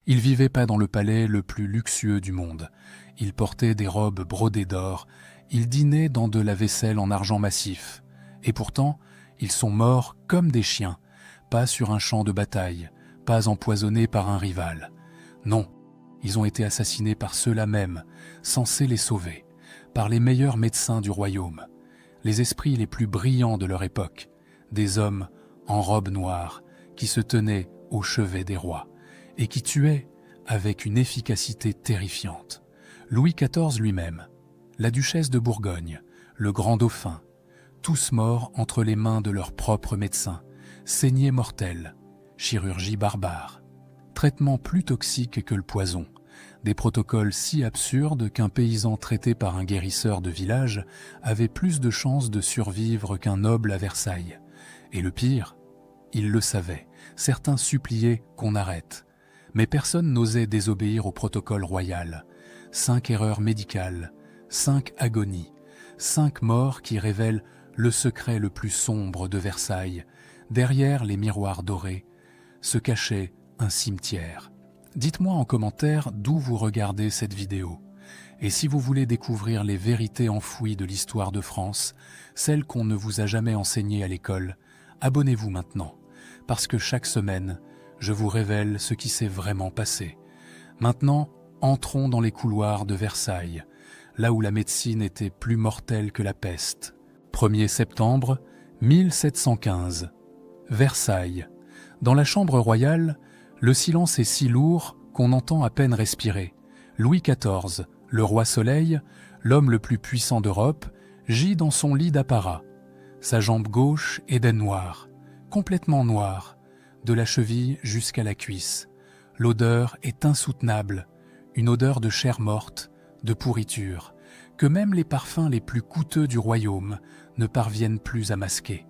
Ils vivaient pas dans le palais le plus luxueux du monde. Ils portaient des robes brodées d'or, ils dînaient dans de la vaisselle en argent massif. Et pourtant, ils sont morts comme des chiens, pas sur un champ de bataille, pas empoisonnés par un rival. Non, ils ont été assassinés par ceux-là même, censés les sauver, par les meilleurs médecins du royaume, les esprits les plus brillants de leur époque, des hommes en robe noire qui se tenaient au chevet des rois et qui tuaient avec une efficacité terrifiante. Louis XIV lui-même, la duchesse de Bourgogne, le grand dauphin, tous morts entre les mains de leurs propres médecins, saignée mortelle, chirurgie barbare, traitement plus toxique que le poison, des protocoles si absurdes qu'un paysan traité par un guérisseur de village avait plus de chances de survivre qu'un noble à Versailles. Et le pire, ils le savaient, certains suppliaient qu'on arrête, mais personne n'osait désobéir au protocole royal. 5 erreurs médicales, 5 agonies, 5 morts qui révèlent le secret le plus sombre de Versailles. Derrière les miroirs dorés se cachait un cimetière. Dites-moi en commentaire d'où vous regardez cette vidéo. Et si vous voulez découvrir les vérités enfouies de l'histoire de France, celles qu'on ne vous a jamais enseignées à l'école, abonnez-vous maintenant, parce que chaque semaine, je vous révèle ce qui s'est vraiment passé. Maintenant, entrons dans les couloirs de Versailles, là où la médecine était plus mortelle que la peste. 1er septembre 1715. Versailles. Dans la chambre royale, le silence est si lourd qu'on entend à peine respirer. Louis XIV, le roi Soleil, l'homme le plus puissant d'Europe, gît dans son lit d'apparat. Sa jambe gauche est d'un noir, complètement noir, de la cheville jusqu'à la cuisse. L'odeur est insoutenable, une odeur de chair morte, de pourriture, que même les parfums les plus coûteux du royaume ne parviennent plus à masquer.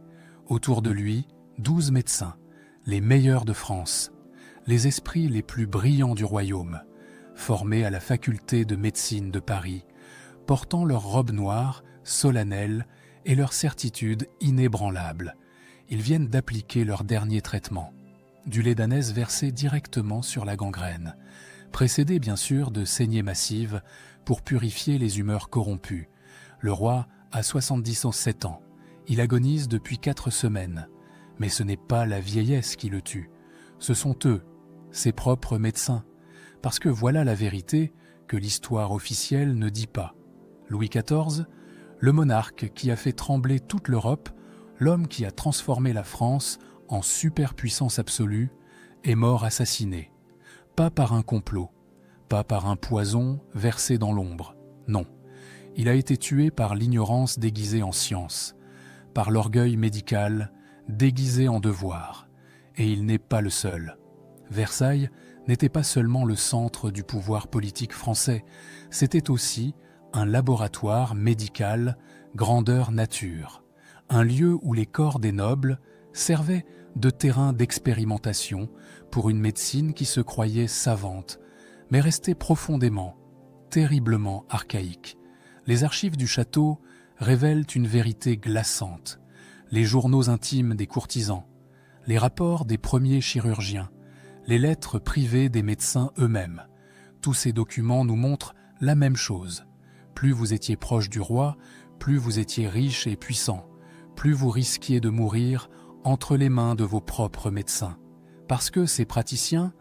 Autour de lui, 12 médecins, les meilleurs de France, les esprits les plus brillants du royaume, formés à la faculté de médecine de Paris, portant leurs robes noires, solennelles, et leur certitude inébranlable. Ils viennent d'appliquer leur dernier traitement, du lait d'ânesse versé directement sur la gangrène, précédé bien sûr de saignées massives pour purifier les humeurs corrompues. Le roi a 77 ans, il agonise depuis 4 semaines, mais ce n'est pas la vieillesse qui le tue, ce sont eux, ses propres médecins, parce que voilà la vérité que l'histoire officielle ne dit pas. Louis XIV, le monarque qui a fait trembler toute l'Europe, l'homme qui a transformé la France en superpuissance absolue, est mort assassiné. Pas par un complot, pas par un poison versé dans l'ombre, non. Il a été tué par l'ignorance déguisée en science, par l'orgueil médical déguisé en devoir. Et il n'est pas le seul. Versailles n'était pas seulement le centre du pouvoir politique français, c'était aussi un laboratoire médical grandeur nature, un lieu où les corps des nobles servaient de terrain d'expérimentation pour une médecine qui se croyait savante, mais restait profondément, terriblement archaïque. Les archives du château révèlent une vérité glaçante. Les journaux intimes des courtisans, les rapports des premiers chirurgiens, les lettres privées des médecins eux-mêmes. Tous ces documents nous montrent la même chose. Plus vous étiez proche du roi, plus vous étiez riche et puissant, plus vous risquiez de mourir entre les mains de vos propres médecins. Parce que ces praticiens,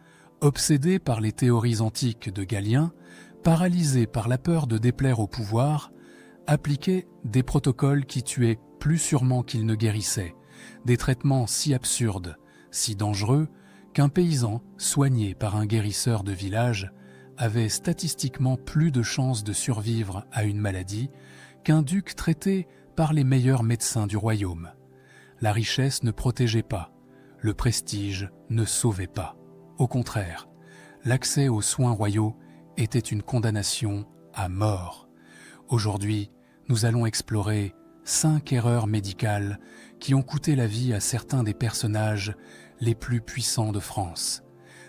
obsédés par les théories antiques de Galien, paralysés par la peur de déplaire au pouvoir, appliquaient des protocoles qui tuaient plus sûrement qu'ils ne guérissaient, des traitements si absurdes, si dangereux, qu'un paysan soigné par un guérisseur de village avait statistiquement plus de chances de survivre à une maladie qu'un duc traité par les meilleurs médecins du royaume. La richesse ne protégeait pas, le prestige ne sauvait pas. Au contraire, l'accès aux soins royaux était une condamnation à mort. Aujourd'hui, nous allons explorer 5 erreurs médicales qui ont coûté la vie à certains des personnages les plus puissants de France.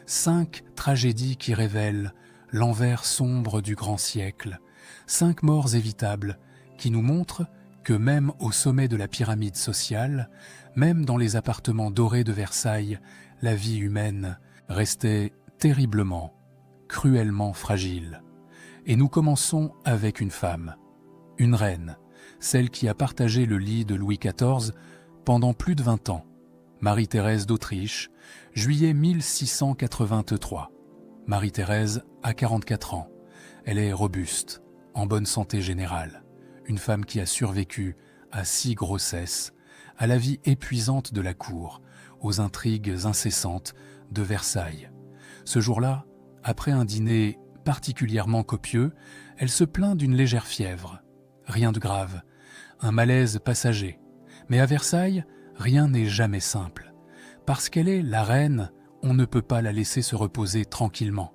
5 tragédies qui révèlent l'envers sombre du grand siècle. 5 morts évitables qui nous montrent que même au sommet de la pyramide sociale, même dans les appartements dorés de Versailles, la vie humaine restait terriblement, cruellement fragile. Et nous commençons avec une femme, une reine, celle qui a partagé le lit de Louis XIV pendant plus de 20 ans, Marie-Thérèse d'Autriche, juillet 1683. Marie-Thérèse a 44 ans. Elle est robuste, en bonne santé générale. Une femme qui a survécu à 6 grossesses, à la vie épuisante de la cour, aux intrigues incessantes de Versailles. Ce jour-là, après un dîner particulièrement copieux, elle se plaint d'une légère fièvre. Rien de grave, un malaise passager. Mais à Versailles, rien n'est jamais simple. Parce qu'elle est la reine, on ne peut pas la laisser se reposer tranquillement.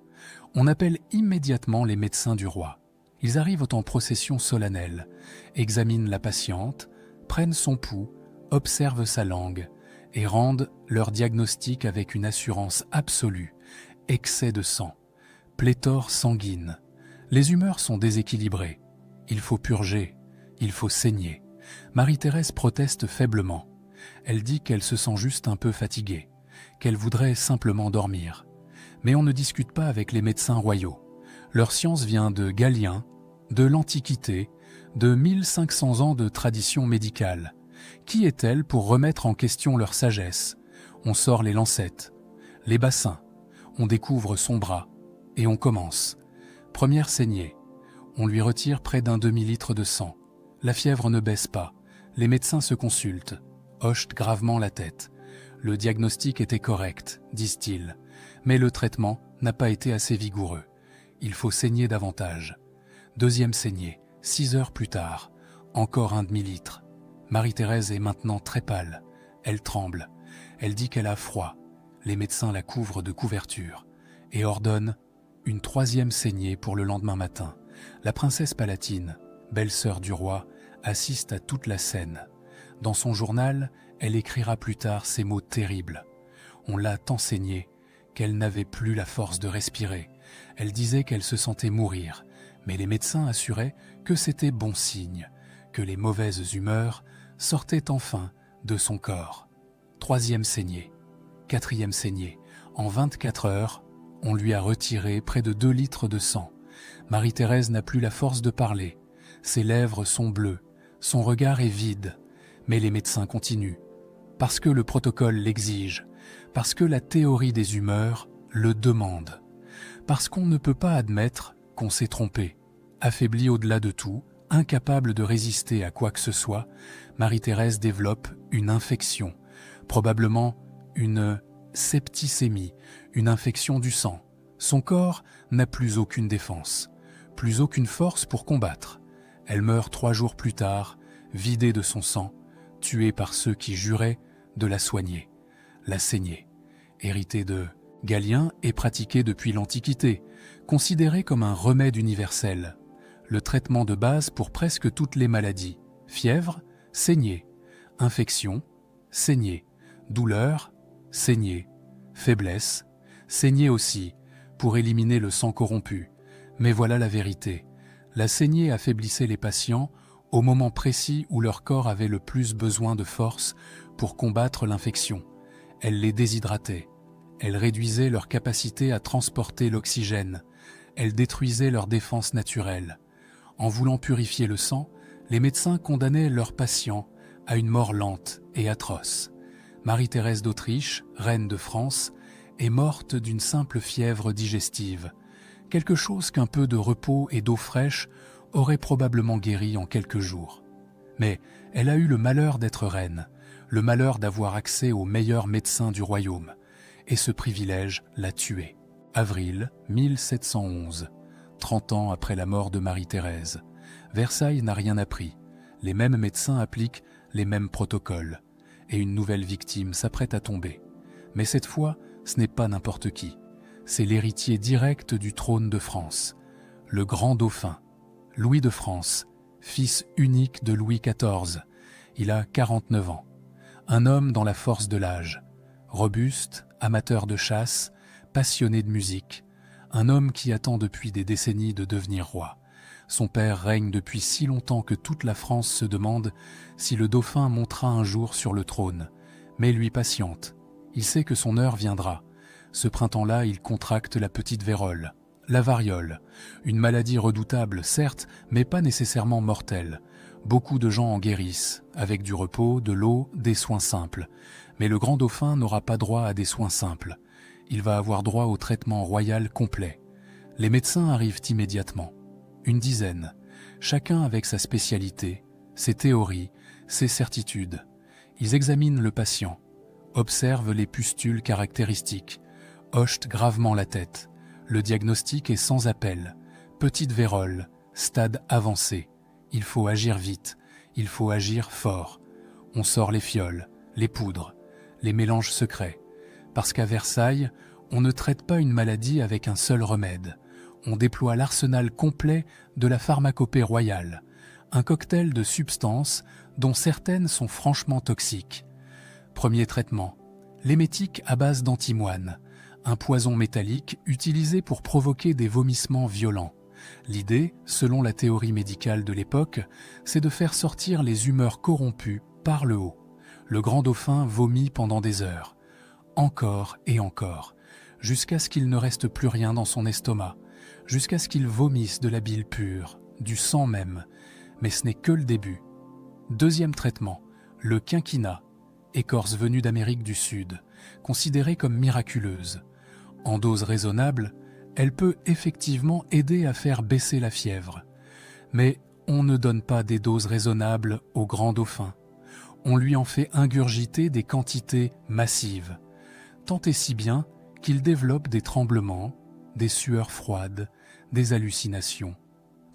On appelle immédiatement les médecins du roi. Ils arrivent en procession solennelle, examinent la patiente, prennent son pouls, observent sa langue et rendent leur diagnostic avec une assurance absolue. Excès de sang, pléthore sanguine. Les humeurs sont déséquilibrées. Il faut purger, il faut saigner. Marie-Thérèse proteste faiblement. Elle dit qu'elle se sent juste un peu fatiguée, qu'elle voudrait simplement dormir. Mais on ne discute pas avec les médecins royaux. Leur science vient de Galien, de l'Antiquité, de 1500 ans de tradition médicale. Qui est-elle pour remettre en question leur sagesse? On sort les lancettes, les bassins, on découvre son bras, et on commence. Première saignée. On lui retire près d'un demi-litre de sang. La fièvre ne baisse pas. Les médecins se consultent, hochent gravement la tête. Le diagnostic était correct, disent-ils, mais le traitement n'a pas été assez vigoureux. Il faut saigner davantage. Deuxième saignée, 6 heures plus tard, encore un demi-litre. Marie-Thérèse est maintenant très pâle. Elle tremble. Elle dit qu'elle a froid. Les médecins la couvrent de couvertures et ordonnent une 3e saignée pour le lendemain matin. La princesse Palatine, belle-sœur du roi, assiste à toute la scène. Dans son journal, elle écrira plus tard ces mots terribles. On l'a tant saignée qu'elle n'avait plus la force de respirer. Elle disait qu'elle se sentait mourir, mais les médecins assuraient que c'était bon signe, que les mauvaises humeurs sortaient enfin de son corps. 3e saignée, 4e saignée. En 24 heures, on lui a retiré près de 2 litres de sang. Marie-Thérèse n'a plus la force de parler. Ses lèvres sont bleues, son regard est vide. Mais les médecins continuent, parce que le protocole l'exige, parce que la théorie des humeurs le demande, parce qu'on ne peut pas admettre qu'on s'est trompé. Affaiblie au-delà de tout, incapable de résister à quoi que ce soit, Marie-Thérèse développe une infection, probablement une septicémie, une infection du sang. Son corps n'a plus aucune défense, plus aucune force pour combattre. Elle meurt 3 jours plus tard, vidée de son sang, tuée par ceux qui juraient de la soigner, la saigner. Héritée de Galien et pratiquée depuis l'Antiquité, considérée comme un remède universel. Le traitement de base pour presque toutes les maladies. Fièvre, saignée. Infection, saignée. Douleur, saignée. Faiblesse, saignée aussi, pour éliminer le sang corrompu. Mais voilà la vérité. La saignée affaiblissait les patients au moment précis où leur corps avait le plus besoin de force pour combattre l'infection. Elle les déshydratait. Elle réduisait leur capacité à transporter l'oxygène. Elle détruisait leur défense naturelle. En voulant purifier le sang, les médecins condamnaient leurs patients à une mort lente et atroce. Marie-Thérèse d'Autriche, reine de France, est morte d'une simple fièvre digestive. Quelque chose qu'un peu de repos et d'eau fraîche aurait probablement guéri en quelques jours. Mais elle a eu le malheur d'être reine, le malheur d'avoir accès aux meilleurs médecins du royaume, et ce privilège l'a tuée. Avril 1711, 30 ans après la mort de Marie-Thérèse. Versailles n'a rien appris. Les mêmes médecins appliquent les mêmes protocoles, et une nouvelle victime s'apprête à tomber. Mais cette fois, ce n'est pas n'importe qui. C'est l'héritier direct du trône de France, le grand dauphin, Louis de France, fils unique de Louis XIV. Il a 49 ans. Un homme dans la force de l'âge, robuste, amateur de chasse, passionné de musique. Un homme qui attend depuis des décennies de devenir roi. Son père règne depuis si longtemps que toute la France se demande si le dauphin montera un jour sur le trône. Mais lui patiente. Il sait que son heure viendra. Ce printemps-là, il contracte la petite vérole, la variole, une maladie redoutable certes, mais pas nécessairement mortelle. Beaucoup de gens en guérissent, avec du repos, de l'eau, des soins simples. Mais le grand dauphin n'aura pas droit à des soins simples. Il va avoir droit au traitement royal complet. Les médecins arrivent immédiatement. Une dizaine, chacun avec sa spécialité, ses théories, ses certitudes. Ils examinent le patient, observent les pustules caractéristiques, hochent gravement la tête. Le diagnostic est sans appel. Petite vérole, stade avancé. Il faut agir vite, il faut agir fort. On sort les fioles, les poudres, les mélanges secrets. Parce qu'à Versailles, on ne traite pas une maladie avec un seul remède. On déploie l'arsenal complet de la pharmacopée royale, un cocktail de substances dont certaines sont franchement toxiques. Premier traitement, l'émétique à base d'antimoine, un poison métallique utilisé pour provoquer des vomissements violents. L'idée, selon la théorie médicale de l'époque, c'est de faire sortir les humeurs corrompues par le haut. Le grand dauphin vomit pendant des heures, encore et encore, jusqu'à ce qu'il ne reste plus rien dans son estomac, jusqu'à ce qu'il vomisse de la bile pure, du sang même. Mais ce n'est que le début. Deuxième traitement, le quinquina, écorce venue d'Amérique du Sud, considérée comme miraculeuse. En dose raisonnable, elle peut effectivement aider à faire baisser la fièvre. Mais on ne donne pas des doses raisonnables au grand dauphin. On lui en fait ingurgiter des quantités massives, tant et si bien qu'il développe des tremblements, des sueurs froides, des hallucinations.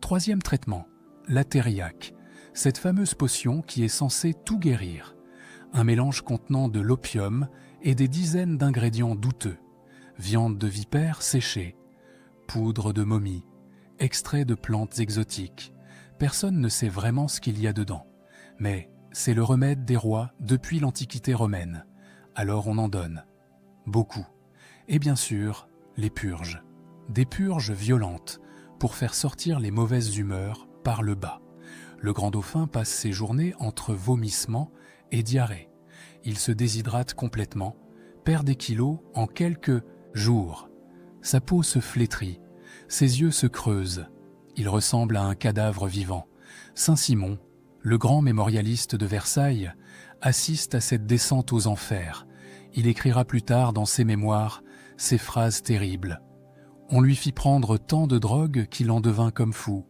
Troisième traitement, la thériaque, cette fameuse potion qui est censée tout guérir. Un mélange contenant de l'opium et des dizaines d'ingrédients douteux. Viande de vipère séchée, poudre de momie, extrait de plantes exotiques. Personne ne sait vraiment ce qu'il y a dedans. Mais c'est le remède des rois depuis l'Antiquité romaine. Alors on en donne. Beaucoup. Et bien sûr, les purges. Des purges violentes pour faire sortir les mauvaises humeurs par le bas. Le grand dauphin passe ses journées entre vomissements et diarrhée. Il se déshydrate complètement, perd des kilos en quelques jours. Sa peau se flétrit, ses yeux se creusent. Il ressemble à un cadavre vivant. Saint-Simon, le grand mémorialiste de Versailles, assiste à cette descente aux enfers. Il écrira plus tard dans ses mémoires ces phrases terribles. On lui fit prendre tant de drogue qu'il en devint comme fou.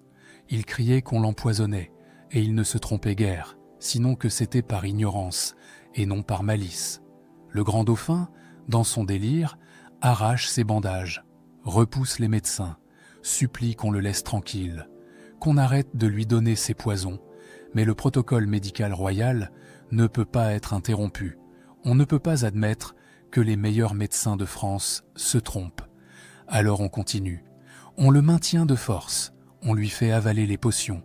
Il criait qu'on l'empoisonnait, et il ne se trompait guère, sinon que c'était par ignorance, et non par malice. Le grand dauphin, dans son délire, arrache ses bandages, repousse les médecins, supplie qu'on le laisse tranquille, qu'on arrête de lui donner ses poisons, mais le protocole médical royal ne peut pas être interrompu. On ne peut pas admettre que les meilleurs médecins de France se trompent. Alors on continue. On le maintient de force. On lui fait avaler les potions.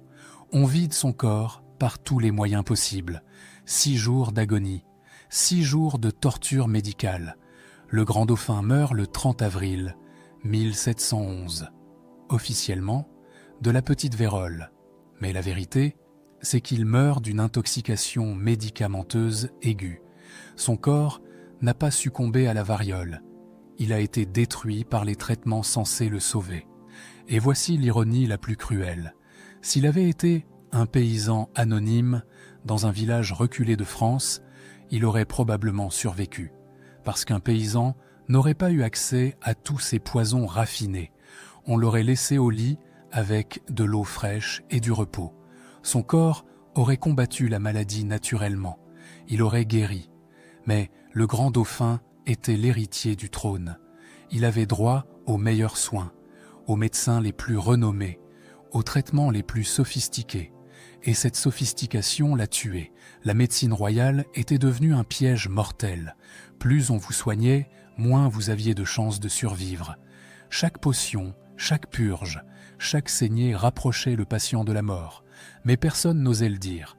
On vide son corps par tous les moyens possibles. 6 jours d'agonie. 6 jours de torture médicale. Le grand dauphin meurt le 30 avril 1711. Officiellement, de la petite vérole. Mais la vérité, c'est qu'il meurt d'une intoxication médicamenteuse aiguë. Son corps n'a pas succombé à la variole. Il a été détruit par les traitements censés le sauver. Et voici l'ironie la plus cruelle. S'il avait été un paysan anonyme dans un village reculé de France, il aurait probablement survécu, parce qu'un paysan n'aurait pas eu accès à tous ces poisons raffinés. On l'aurait laissé au lit avec de l'eau fraîche et du repos. Son corps aurait combattu la maladie naturellement. Il aurait guéri. Mais le grand dauphin était l'héritier du trône. Il avait droit aux meilleurs soins, aux médecins les plus renommés, aux traitements les plus sophistiqués. Et cette sophistication l'a tué. La médecine royale était devenue un piège mortel. Plus on vous soignait, moins vous aviez de chances de survivre. Chaque potion, chaque purge, chaque saignée rapprochait le patient de la mort. Mais personne n'osait le dire.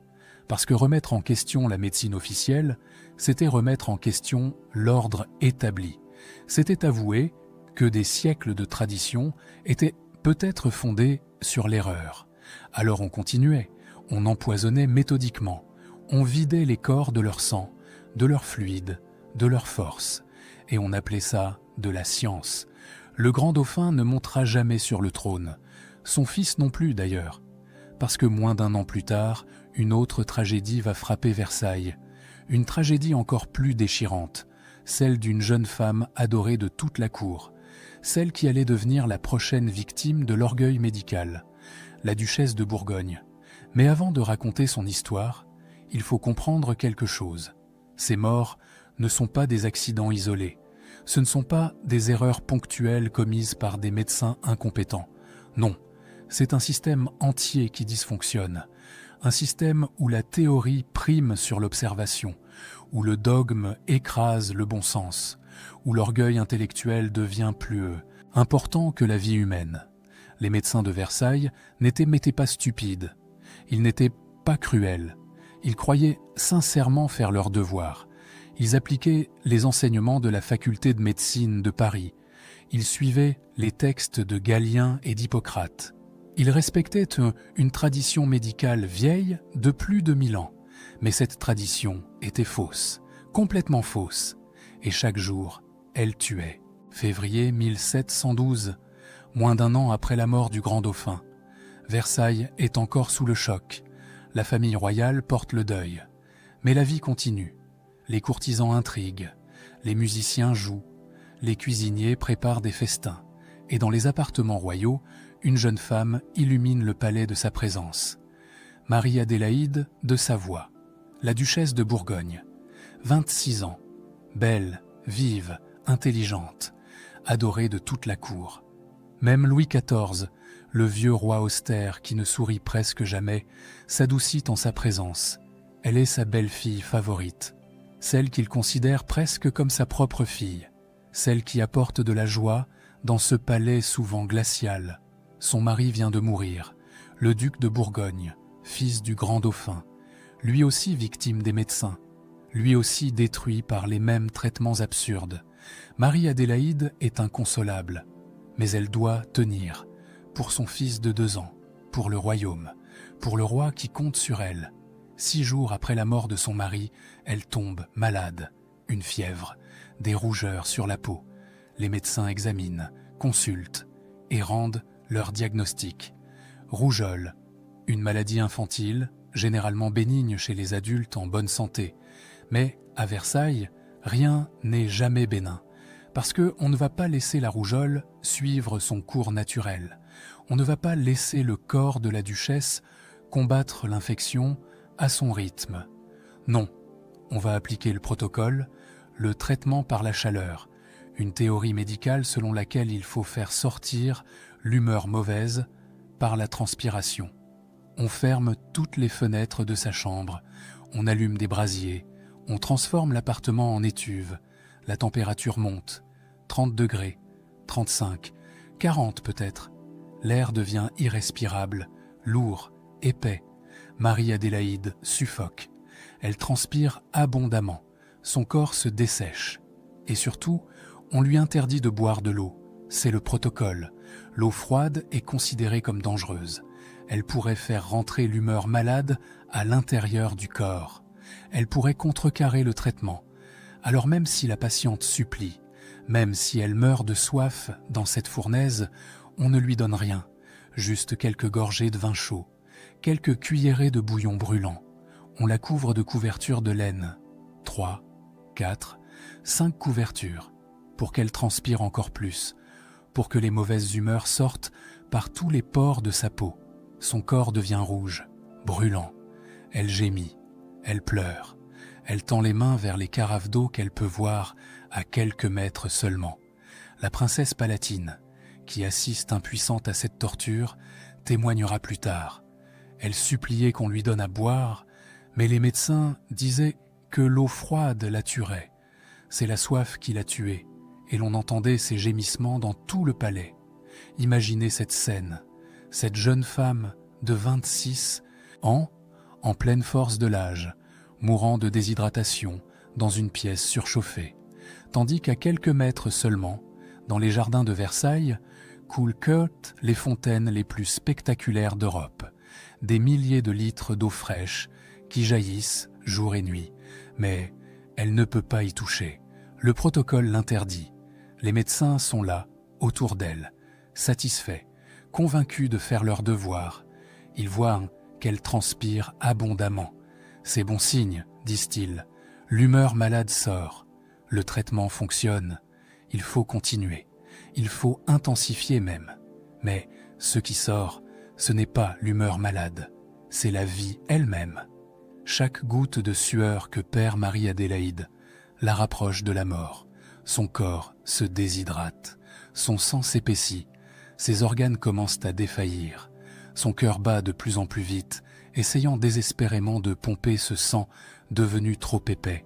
Parce que remettre en question la médecine officielle, c'était remettre en question l'ordre établi. C'était avouer que des siècles de tradition étaient peut-être fondés sur l'erreur. Alors on continuait, on empoisonnait méthodiquement, on vidait les corps de leur sang, de leur fluide, de leur force. et on appelait ça de la science. Le grand dauphin ne montera jamais sur le trône, son fils non plus d'ailleurs, parce que moins d'un an plus tard, une autre tragédie va frapper Versailles, une tragédie encore plus déchirante, celle d'une jeune femme adorée de toute la cour, celle qui allait devenir la prochaine victime de l'orgueil médical, la duchesse de Bourgogne. Mais avant de raconter son histoire, il faut comprendre quelque chose. Ces morts ne sont pas des accidents isolés, ce ne sont pas des erreurs ponctuelles commises par des médecins incompétents. Non, c'est un système entier qui dysfonctionne, un système où la théorie prime sur l'observation, où le dogme écrase le bon sens, où l'orgueil intellectuel devient plus important que la vie humaine. Les médecins de Versailles n'étaient pas stupides, ils n'étaient pas cruels, ils croyaient sincèrement faire leur devoir. Ils appliquaient les enseignements de la faculté de médecine de Paris. Ils suivaient les textes de Galien et d'Hippocrate. Ils respectaient une tradition médicale vieille de plus de 1000 ans. Mais cette tradition était fausse, complètement fausse. Et chaque jour, elle tuait. Février 1712, moins d'un an après la mort du grand dauphin. Versailles est encore sous le choc. La famille royale porte le deuil. Mais la vie continue. Les courtisans intriguent, les musiciens jouent, les cuisiniers préparent des festins, et dans les appartements royaux, une jeune femme illumine le palais de sa présence. Marie-Adélaïde de Savoie, la duchesse de Bourgogne, 26 ans, belle, vive, intelligente, adorée de toute la cour. Même Louis XIV, le vieux roi austère qui ne sourit presque jamais, s'adoucit en sa présence. Elle est sa belle-fille favorite. Celle qu'il considère presque comme sa propre fille, celle qui apporte de la joie dans ce palais souvent glacial. Son mari vient de mourir, le duc de Bourgogne, fils du grand dauphin, lui aussi victime des médecins, lui aussi détruit par les mêmes traitements absurdes. Marie-Adélaïde est inconsolable, mais elle doit tenir, pour son fils de 2 ans, pour le royaume, pour le roi qui compte sur elle. 6 jours après la mort de son mari, elle tombe malade, une fièvre, des rougeurs sur la peau. Les médecins examinent, consultent et rendent leur diagnostic. Rougeole, une maladie infantile, généralement bénigne chez les adultes en bonne santé. Mais à Versailles, rien n'est jamais bénin, parce qu'on ne va pas laisser la rougeole suivre son cours naturel. On ne va pas laisser le corps de la duchesse combattre l'infection à son rythme. Non, on va appliquer le protocole, le traitement par la chaleur, une théorie médicale selon laquelle il faut faire sortir l'humeur mauvaise par la transpiration. On ferme toutes les fenêtres de sa chambre, on allume des brasiers, on transforme l'appartement en étuve, la température monte, 30 degrés, 35, 40 peut-être. L'air devient irrespirable, lourd, épais. Marie-Adélaïde suffoque. Elle transpire abondamment. Son corps se dessèche. Et surtout, on lui interdit de boire de l'eau. C'est le protocole. L'eau froide est considérée comme dangereuse. Elle pourrait faire rentrer l'humeur malade à l'intérieur du corps. Elle pourrait contrecarrer le traitement. Alors même si la patiente supplie, même si elle meurt de soif dans cette fournaise, on ne lui donne rien, juste quelques gorgées de vin chaud. Quelques cuillerées de bouillon brûlant. On la couvre de couvertures de laine. 3, 4, 5 couvertures, pour qu'elle transpire encore plus, pour que les mauvaises humeurs sortent par tous les pores de sa peau. Son corps devient rouge, brûlant. Elle gémit, elle pleure. Elle tend les mains vers les carafes d'eau qu'elle peut voir à quelques mètres seulement. La princesse palatine, qui assiste impuissante à cette torture, témoignera plus tard. Elle suppliait qu'on lui donne à boire, mais les médecins disaient que l'eau froide la tuerait. C'est la soif qui l'a tuée, et l'on entendait ses gémissements dans tout le palais. Imaginez cette scène, cette jeune femme de 26 ans, en pleine force de l'âge, mourant de déshydratation dans une pièce surchauffée, tandis qu'à quelques mètres seulement, dans les jardins de Versailles, coulent les fontaines les plus spectaculaires d'Europe. Des milliers de litres d'eau fraîche qui jaillissent jour et nuit, mais elle ne peut pas y toucher. Le protocole l'interdit. Les médecins sont là, autour d'elle, satisfaits, convaincus de faire leur devoir. Ils voient qu'elle transpire abondamment. C'est bon signe, disent-ils. L'humeur malade sort. Le traitement fonctionne. Il faut continuer. Il faut intensifier même. Mais ce qui sort, ce n'est pas l'humeur malade. C'est la vie elle-même. Chaque goutte de sueur que perd Marie-Adélaïde la rapproche de la mort. Son corps se déshydrate. Son sang s'épaissit. Ses organes commencent à défaillir. Son cœur bat de plus en plus vite, essayant désespérément de pomper ce sang devenu trop épais.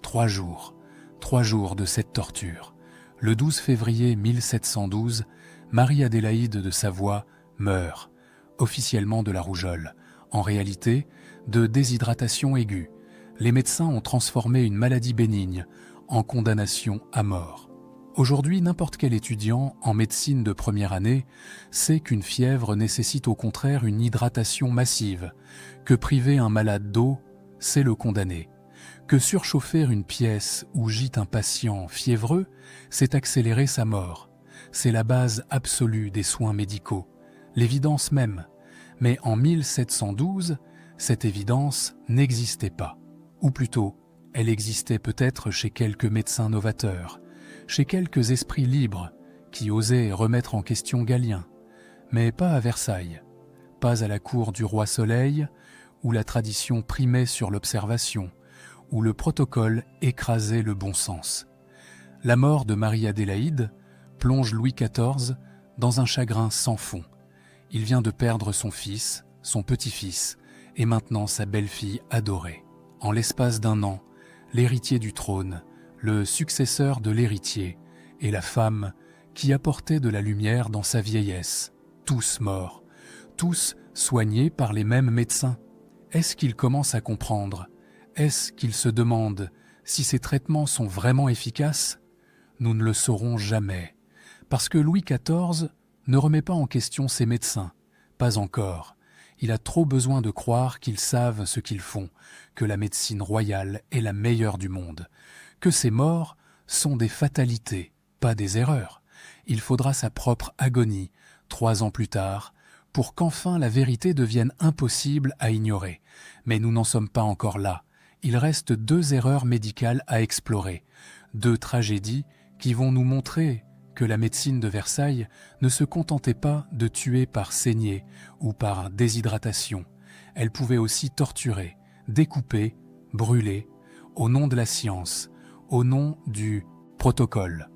3 jours de cette torture. Le 12 février 1712, Marie-Adélaïde de Savoie meurt, officiellement de la rougeole. En réalité, de déshydratation aiguë. Les médecins ont transformé une maladie bénigne en condamnation à mort. Aujourd'hui, n'importe quel étudiant en médecine de première année sait qu'une fièvre nécessite au contraire une hydratation massive, que priver un malade d'eau, c'est le condamner, que surchauffer une pièce où gît un patient fiévreux, c'est accélérer sa mort. C'est la base absolue des soins médicaux, l'évidence même. Mais en 1712, cette évidence n'existait pas. Ou plutôt, elle existait peut-être chez quelques médecins novateurs, chez quelques esprits libres qui osaient remettre en question Galien, mais pas à Versailles, pas à la cour du roi Soleil, où la tradition primait sur l'observation, où le protocole écrasait le bon sens. La mort de Marie-Adélaïde plonge Louis XIV dans un chagrin sans fond. Il vient de perdre son fils, son petit-fils, et maintenant sa belle-fille adorée. En l'espace d'1 an, l'héritier du trône, le successeur de l'héritier, et la femme qui apportait de la lumière dans sa vieillesse, tous morts, tous soignés par les mêmes médecins. Est-ce qu'il commence à comprendre? Est-ce qu'il se demande si ces traitements sont vraiment efficaces? Nous ne le saurons jamais, parce que Louis XIV ne remet pas en question ses médecins, pas encore. Il a trop besoin de croire qu'ils savent ce qu'ils font, que la médecine royale est la meilleure du monde, que ces morts sont des fatalités, pas des erreurs. Il faudra sa propre agonie, 3 ans plus tard, pour qu'enfin la vérité devienne impossible à ignorer. Mais nous n'en sommes pas encore là. Il reste 2 erreurs médicales à explorer, 2 tragédies qui vont nous montrer que la médecine de Versailles ne se contentait pas de tuer par saignée ou par déshydratation. Elle pouvait aussi torturer, découper, brûler, au nom de la science, au nom du protocole,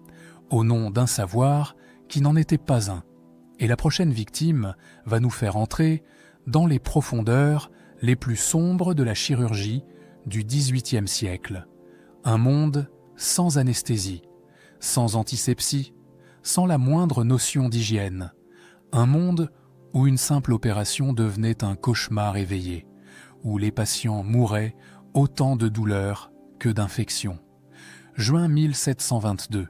au nom d'un savoir qui n'en était pas un. Et la prochaine victime va nous faire entrer dans les profondeurs les plus sombres de la chirurgie du XVIIIe siècle. Un monde sans anesthésie, sans antisepsie, sans la moindre notion d'hygiène. Un monde où une simple opération devenait un cauchemar éveillé, où les patients mouraient autant de douleurs que d'infections. Juin 1722.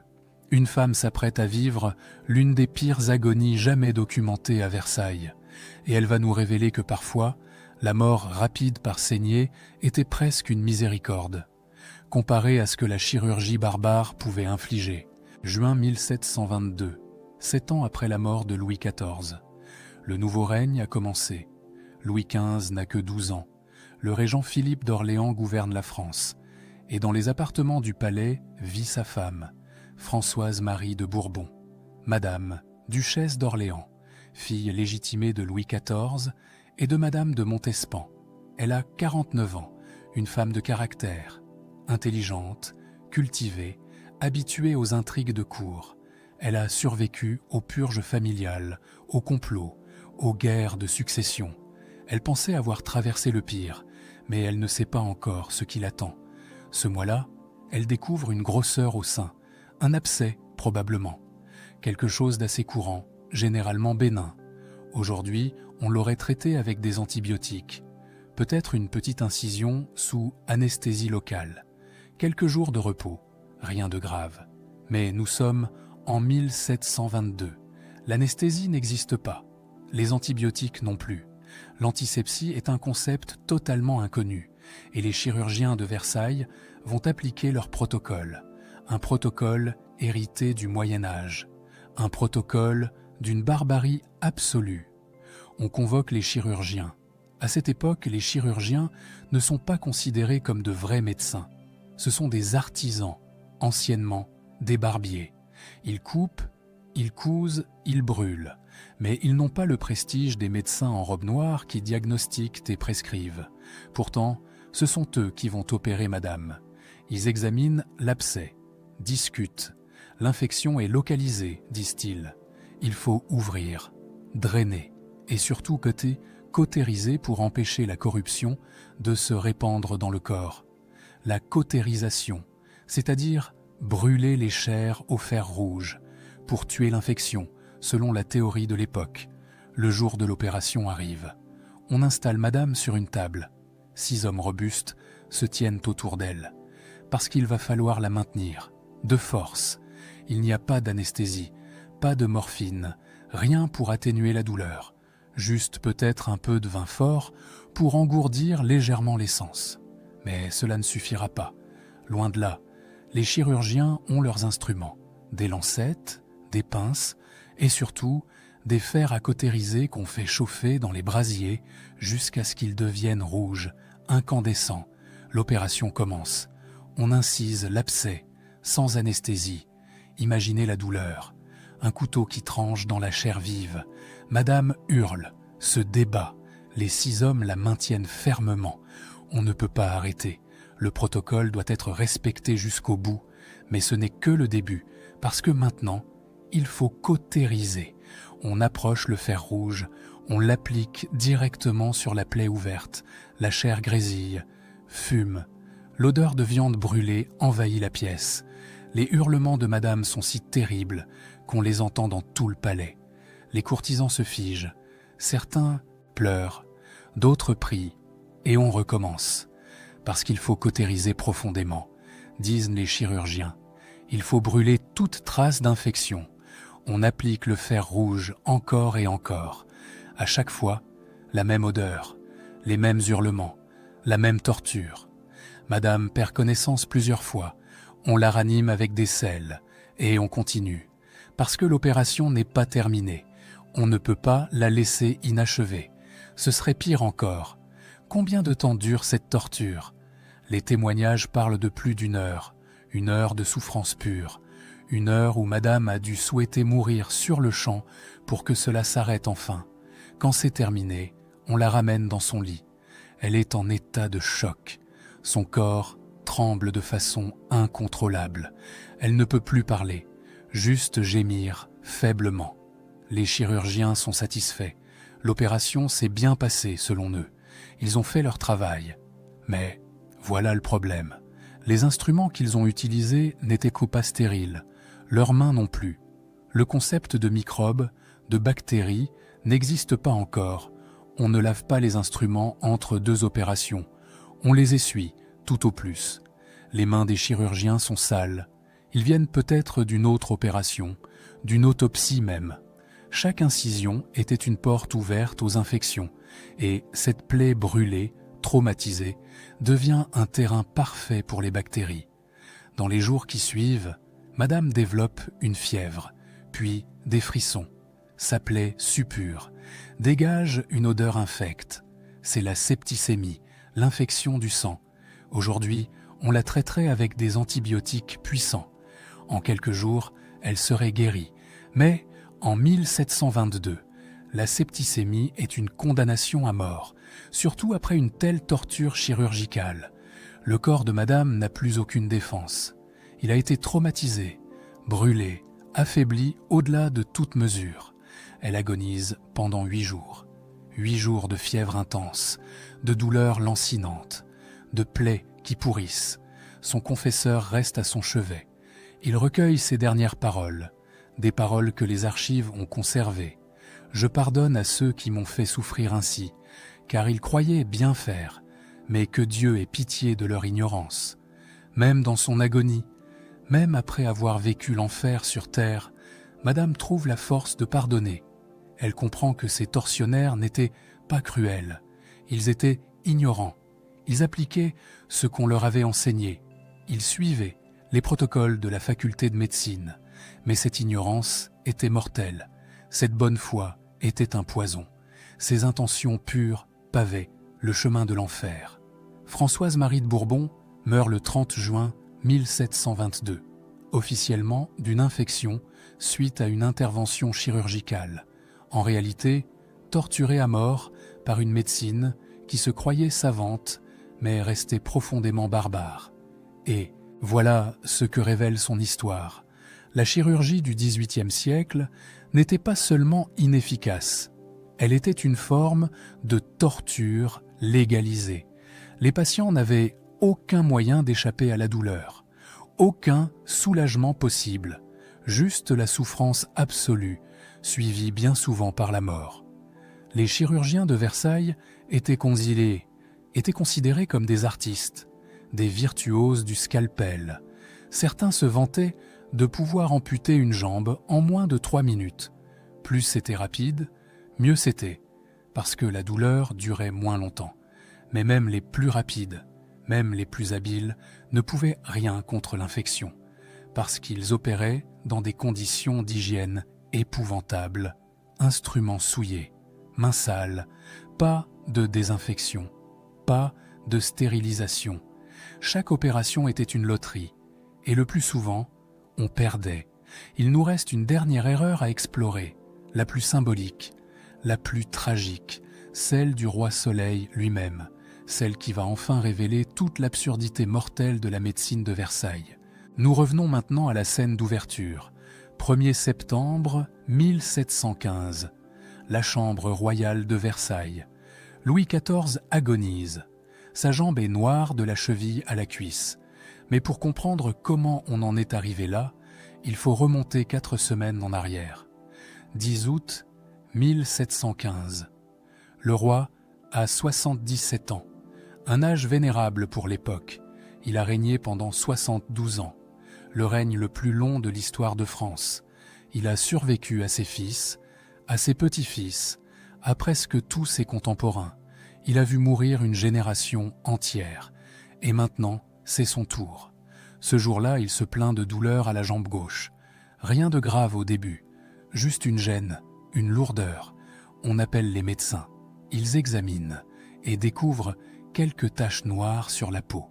Une femme s'apprête à vivre l'une des pires agonies jamais documentées à Versailles, et elle va nous révéler que parfois, la mort rapide par saignée était presque une miséricorde, comparée à ce que la chirurgie barbare pouvait infliger. Juin 1722, 7 ans après la mort de Louis XIV. Le nouveau règne a commencé. Louis XV n'a que 12 ans. Le régent Philippe d'Orléans gouverne la France. Et dans les appartements du palais vit sa femme, Françoise-Marie de Bourbon, Madame, duchesse d'Orléans, fille légitimée de Louis XIV et de Madame de Montespan. Elle a 49 ans, une femme de caractère, intelligente, cultivée, habituée aux intrigues de cour. Elle a survécu aux purges familiales, aux complots, aux guerres de succession. Elle pensait avoir traversé le pire, mais elle ne sait pas encore ce qui l'attend. Ce mois-là, elle découvre une grosseur au sein, un abcès probablement, quelque chose d'assez courant, généralement bénin. Aujourd'hui, on l'aurait traité avec des antibiotiques, peut-être une petite incision sous anesthésie locale, quelques jours de repos. Rien de grave. Mais nous sommes en 1722. L'anesthésie n'existe pas. Les antibiotiques non plus. L'antisepsie est un concept totalement inconnu. Et les chirurgiens de Versailles vont appliquer leur protocole. un protocole hérité du Moyen Âge, un protocole d'une barbarie absolue. On convoque les chirurgiens. À cette époque, les chirurgiens ne sont pas considérés comme de vrais médecins. Ce sont des artisans, anciennement des barbiers. Ils coupent, ils cousent, ils brûlent. Mais ils n'ont pas le prestige des médecins en robe noire qui diagnostiquent et prescrivent. Pourtant, ce sont eux qui vont opérer madame. Ils examinent l'abcès, discutent. L'infection est localisée, disent-ils. Il faut ouvrir, drainer et surtout cautériser pour empêcher la corruption de se répandre dans le corps. La cautérisation, c'est-à-dire brûler les chairs au fer rouge pour tuer l'infection, selon la théorie de l'époque. Le jour de l'opération arrive. On installe madame sur une table. 6 hommes robustes se tiennent autour d'elle, parce qu'il va falloir la maintenir, de force. Il n'y a pas d'anesthésie, pas de morphine, rien pour atténuer la douleur, juste peut-être un peu de vin fort pour engourdir légèrement les sens. Mais cela ne suffira pas. Loin de là, les chirurgiens ont leurs instruments, des lancettes, des pinces et surtout des fers à cautériser qu'on fait chauffer dans les brasiers jusqu'à ce qu'ils deviennent rouges, incandescents. L'opération commence. On incise l'abcès, sans anesthésie. Imaginez la douleur. Un couteau qui tranche dans la chair vive. Madame hurle, se débat. Les 6 hommes la maintiennent fermement. On ne peut pas arrêter. Le protocole doit être respecté jusqu'au bout. Mais ce n'est que le début, parce que maintenant, il faut cautériser. On approche le fer rouge, on l'applique directement sur la plaie ouverte. La chair grésille, fume. L'odeur de viande brûlée envahit la pièce. Les hurlements de madame sont si terribles qu'on les entend dans tout le palais. Les courtisans se figent. Certains pleurent, d'autres prient. Et on recommence. Parce qu'il faut cautériser profondément, disent les chirurgiens. Il faut brûler toute trace d'infection. On applique le fer rouge encore et encore. À chaque fois, la même odeur, les mêmes hurlements, la même torture. Madame perd connaissance plusieurs fois. On la ranime avec des sels et on continue. Parce que l'opération n'est pas terminée. On ne peut pas la laisser inachevée. Ce serait pire encore. Combien de temps dure cette torture? Les témoignages parlent de plus d'1 heure. 1 heure de souffrance pure. 1 heure où madame a dû souhaiter mourir sur le champ pour que cela s'arrête enfin. Quand c'est terminé, on la ramène dans son lit. Elle est en état de choc. Son corps tremble de façon incontrôlable. Elle ne peut plus parler, juste gémir faiblement. Les chirurgiens sont satisfaits. L'opération s'est bien passée selon eux. Ils ont fait leur travail. Mais voilà le problème. Les instruments qu'ils ont utilisés n'étaient qu'au pas stériles. Leurs mains non plus. Le concept de microbes, de bactéries, n'existe pas encore. On ne lave pas les instruments entre 2 opérations. On les essuie, tout au plus. Les mains des chirurgiens sont sales. Ils viennent peut-être d'une autre opération, d'une autopsie même. Chaque incision était une porte ouverte aux infections, et cette plaie brûlée, traumatisée, devient un terrain parfait pour les bactéries. Dans les jours qui suivent, madame développe une fièvre, puis des frissons. Sa plaie suppure, dégage une odeur infecte. C'est la septicémie, l'infection du sang. Aujourd'hui, on la traiterait avec des antibiotiques puissants. En quelques jours, elle serait guérie. Mais en 1722, la septicémie est une condamnation à mort, surtout après une telle torture chirurgicale. Le corps de madame n'a plus aucune défense. Il a été traumatisé, brûlé, affaibli au-delà de toute mesure. Elle agonise pendant 8 jours. 8 jours de fièvre intense, de douleurs lancinantes, de plaies qui pourrissent. Son confesseur reste à son chevet. Il recueille ses dernières paroles, des paroles que les archives ont conservées. Je pardonne à ceux qui m'ont fait souffrir ainsi, car ils croyaient bien faire, mais que Dieu ait pitié de leur ignorance. Même dans son agonie, même après avoir vécu l'enfer sur terre, madame trouve la force de pardonner. Elle comprend que ces tortionnaires n'étaient pas cruels, ils étaient ignorants. Ils appliquaient ce qu'on leur avait enseigné. Ils suivaient les protocoles de la faculté de médecine. Mais cette ignorance était mortelle. Cette bonne foi était un poison. Ses intentions pures pavaient le chemin de l'enfer. Françoise Marie de Bourbon meurt le 30 juin 1722, officiellement d'une infection suite à une intervention chirurgicale. En réalité, torturée à mort par une médecine qui se croyait savante, mais restait profondément barbare. Et voilà ce que révèle son histoire. La chirurgie du XVIIIe siècle n'était pas seulement inefficace, elle était une forme de torture légalisée. Les patients n'avaient aucun moyen d'échapper à la douleur, aucun soulagement possible, juste la souffrance absolue, suivie bien souvent par la mort. Les chirurgiens de Versailles étaient considérés comme des artistes, des virtuoses du scalpel. Certains se vantaient de pouvoir amputer une jambe en moins de 3 minutes. Plus c'était rapide, mieux c'était, parce que la douleur durait moins longtemps. Mais même les plus rapides, même les plus habiles, ne pouvaient rien contre l'infection, parce qu'ils opéraient dans des conditions d'hygiène épouvantables, instruments souillés, mains sales, pas de désinfection, pas de stérilisation. Chaque opération était une loterie, et le plus souvent, on perdait. Il nous reste une dernière erreur à explorer, la plus symbolique, la plus tragique, celle du roi Soleil lui-même, celle qui va enfin révéler toute l'absurdité mortelle de la médecine de Versailles. Nous revenons maintenant à la scène d'ouverture. 1er septembre 1715, la chambre royale de Versailles. Louis XIV agonise. Sa jambe est noire de la cheville à la cuisse. Mais pour comprendre comment on en est arrivé là, il faut remonter 4 semaines en arrière. 10 août 1715. Le roi a 77 ans, un âge vénérable pour l'époque. Il a régné pendant 72 ans, le règne le plus long de l'histoire de France. Il a survécu à ses fils, à ses petits-fils, à presque tous ses contemporains. Il a vu mourir une génération entière. Et maintenant, c'est son tour. Ce jour-là, il se plaint de douleur à la jambe gauche. Rien de grave au début, juste une gêne, une lourdeur. On appelle les médecins. Ils examinent et découvrent quelques taches noires sur la peau.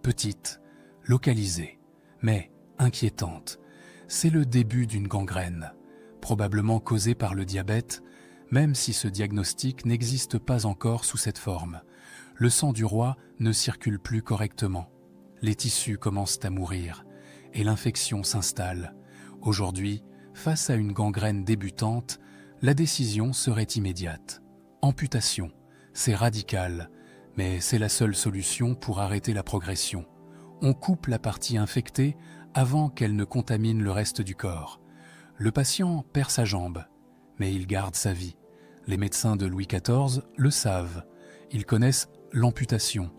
Petites, localisées, mais inquiétantes. C'est le début d'une gangrène, probablement causée par le diabète, même si ce diagnostic n'existe pas encore sous cette forme. Le sang du roi ne circule plus correctement. Les tissus commencent à mourir et l'infection s'installe. Aujourd'hui, face à une gangrène débutante, la décision serait immédiate. Amputation, c'est radical, mais c'est la seule solution pour arrêter la progression. On coupe la partie infectée avant qu'elle ne contamine le reste du corps. Le patient perd sa jambe, mais il garde sa vie. Les médecins de Louis XIV le savent. Ils connaissent l'amputation.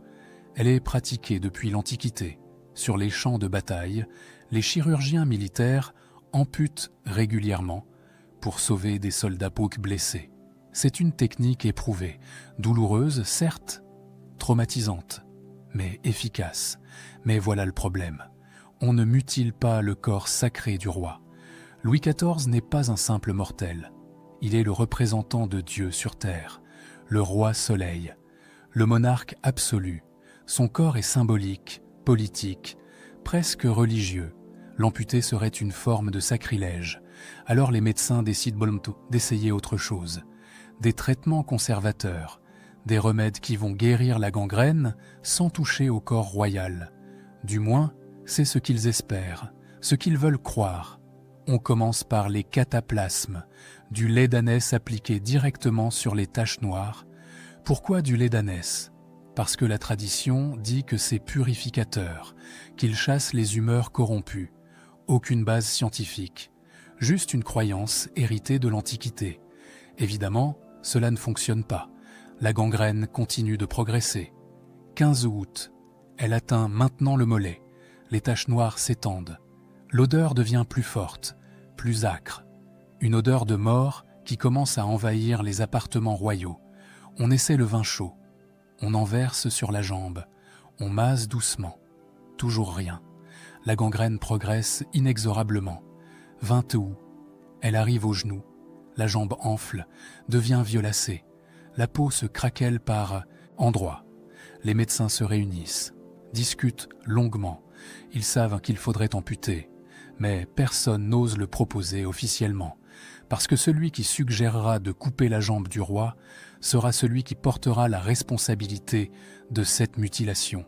Elle est pratiquée depuis l'Antiquité. Sur les champs de bataille, les chirurgiens militaires amputent régulièrement pour sauver des soldats blessés. C'est une technique éprouvée, douloureuse certes, traumatisante, mais efficace. Mais voilà le problème. On ne mutile pas le corps sacré du roi. Louis XIV n'est pas un simple mortel. Il est le représentant de Dieu sur terre, le roi Soleil, le monarque absolu. Son corps est symbolique, politique, presque religieux. L'amputer serait une forme de sacrilège. Alors les médecins décident d'essayer autre chose. Des traitements conservateurs, des remèdes qui vont guérir la gangrène sans toucher au corps royal. Du moins, c'est ce qu'ils espèrent, ce qu'ils veulent croire. On commence par les cataplasmes, du lait d'ânesse appliqué directement sur les taches noires. Pourquoi du lait d'ânesse ? Parce que la tradition dit que c'est purificateur, qu'il chasse les humeurs corrompues. Aucune base scientifique, juste une croyance héritée de l'Antiquité. Évidemment, cela ne fonctionne pas. La gangrène continue de progresser. 15 août, elle atteint maintenant le mollet. Les taches noires s'étendent. L'odeur devient plus forte, plus âcre. Une odeur de mort qui commence à envahir les appartements royaux. On essaie le vin chaud. On en verse sur la jambe. On masse doucement. Toujours rien. La gangrène progresse inexorablement. 20 août, elle arrive au genou. La jambe enfle, devient violacée. La peau se craquelle par endroits. Les médecins se réunissent, discutent longuement. Ils savent qu'il faudrait amputer, mais personne n'ose le proposer officiellement, parce que celui qui suggérera de couper la jambe du roi sera celui qui portera la responsabilité de cette mutilation.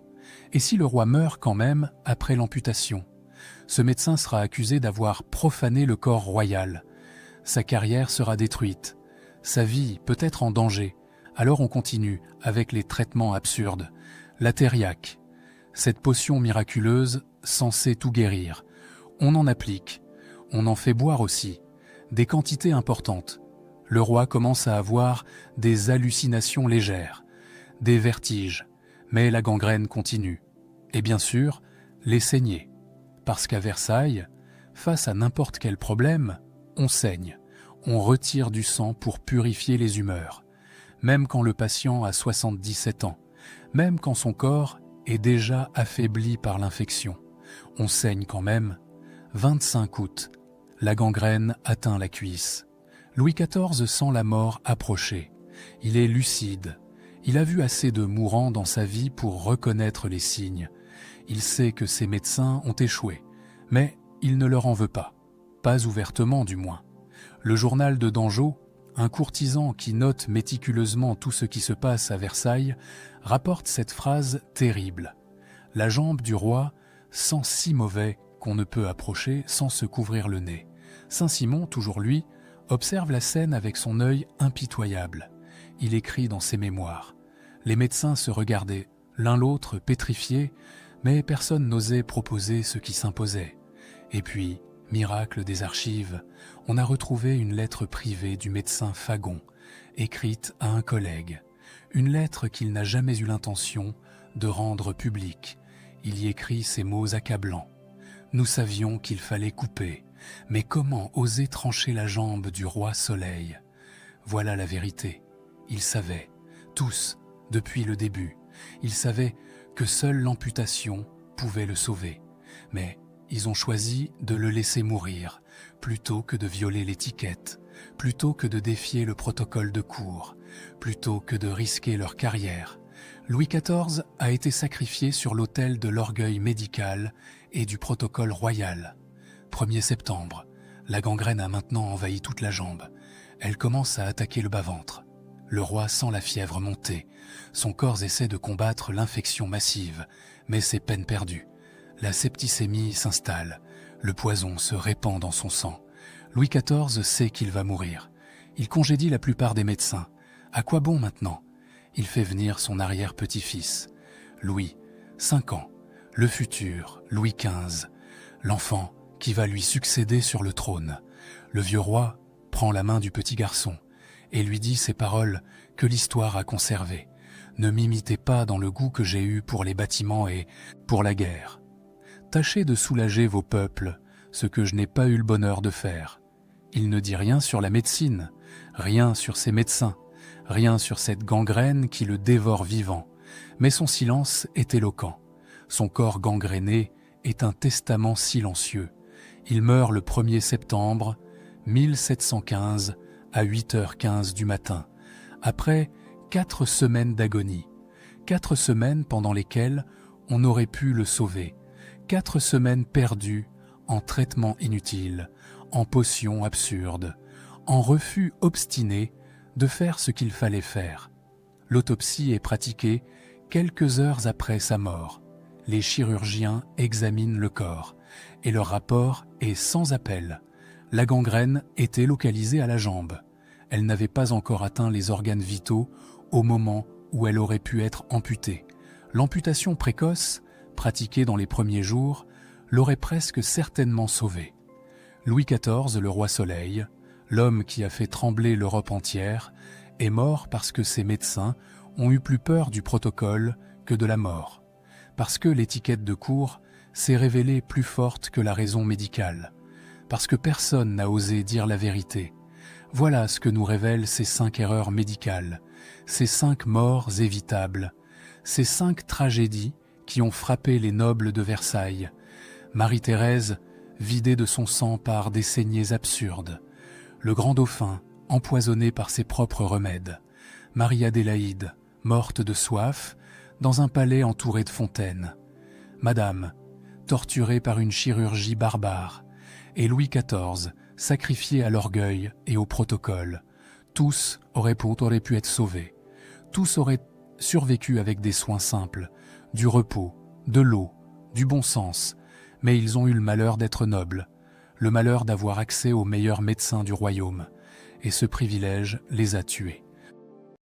Et si le roi meurt quand même après l'amputation, ce médecin sera accusé d'avoir profané le corps royal. Sa carrière sera détruite, sa vie peut être en danger. Alors on continue avec les traitements absurdes. La thériaque, cette potion miraculeuse censée tout guérir. On en applique, on en fait boire aussi, des quantités importantes. Le roi commence à avoir des hallucinations légères, des vertiges, mais la gangrène continue. Et bien sûr, les saignées. Parce qu'à Versailles, face à n'importe quel problème, on saigne, on retire du sang pour purifier les humeurs. Même quand le patient a 77 ans, même quand son corps est déjà affaibli par l'infection. On saigne quand même. 25 août, la gangrène atteint la cuisse. Louis XIV sent la mort approcher. Il est lucide. Il a vu assez de mourants dans sa vie pour reconnaître les signes. Il sait que ses médecins ont échoué, mais il ne leur en veut pas ouvertement du moins. Le journal de Dangeau, un courtisan qui note méticuleusement tout ce qui se passe à Versailles, rapporte cette phrase terrible. La jambe du roi sent si mauvais qu'on ne peut approcher sans se couvrir le nez. Saint-Simon, toujours lui, observe la scène avec son œil impitoyable. Il écrit dans ses mémoires. Les médecins se regardaient, l'un l'autre pétrifiés, mais personne n'osait proposer ce qui s'imposait. Et puis, miracle des archives, on a retrouvé une lettre privée du médecin Fagon, écrite à un collègue. Une lettre qu'il n'a jamais eu l'intention de rendre publique. Il y écrit ces mots accablants. Nous savions qu'il fallait couper, mais comment oser trancher la jambe du roi Soleil? Voilà la vérité. Ils savaient, tous, depuis le début. Ils savaient que seule l'amputation pouvait le sauver. Mais ils ont choisi de le laisser mourir, plutôt que de violer l'étiquette, plutôt que de défier le protocole de cour, plutôt que de risquer leur carrière. Louis XIV a été sacrifié sur l'autel de l'orgueil médical et du protocole royal. 1er septembre, la gangrène a maintenant envahi toute la jambe. Elle commence à attaquer le bas-ventre. Le roi sent la fièvre monter. Son corps essaie de combattre l'infection massive, mais c'est peine perdue. La septicémie s'installe. Le poison se répand dans son sang. Louis XIV sait qu'il va mourir. Il congédie la plupart des médecins. À quoi bon maintenant? Il fait venir son arrière-petit-fils. Louis, 5 ans, le futur, Louis XV, l'enfant qui va lui succéder sur le trône. Le vieux roi prend la main du petit garçon et lui dit ces paroles que l'histoire a conservées. Ne m'imitez pas dans le goût que j'ai eu pour les bâtiments et pour la guerre. Tâchez de soulager vos peuples, ce que je n'ai pas eu le bonheur de faire. Il ne dit rien sur la médecine, rien sur ses médecins, rien sur cette gangrène qui le dévore vivant. Mais son silence est éloquent. Son corps gangréné est un testament silencieux. Il meurt le 1er septembre 1715 à 8h15 du matin, après 4 semaines d'agonie. 4 semaines pendant lesquelles on aurait pu le sauver. 4 semaines perdues en traitements inutiles, en potions absurdes, en refus obstiné de faire ce qu'il fallait faire. L'autopsie est pratiquée quelques heures après sa mort. Les chirurgiens examinent le corps et leur rapport est sans appel. La gangrène était localisée à la jambe. Elle n'avait pas encore atteint les organes vitaux au moment où elle aurait pu être amputée. L'amputation précoce, pratiquée dans les premiers jours, l'aurait presque certainement sauvée. Louis XIV, le roi Soleil, l'homme qui a fait trembler l'Europe entière, est mort parce que ses médecins ont eu plus peur du protocole que de la mort. Parce que l'étiquette de cour s'est révélée plus forte que la raison médicale. Parce que personne n'a osé dire la vérité. Voilà ce que nous révèlent ces 5 erreurs médicales, ces 5 morts évitables, ces 5 tragédies qui ont frappé les nobles de Versailles. Marie-Thérèse, vidée de son sang par des saignées absurdes. Le grand dauphin, empoisonné par ses propres remèdes. Marie-Adélaïde, morte de soif, dans un palais entouré de fontaines. Madame, torturée par une chirurgie barbare. Et Louis XIV, sacrifié à l'orgueil et au protocole. Tous auraient pu être sauvés. Tous auraient survécu avec des soins simples, du repos, de l'eau, du bon sens, mais ils ont eu le malheur d'être nobles, le malheur d'avoir accès aux meilleurs médecins du royaume, et ce privilège les a tués.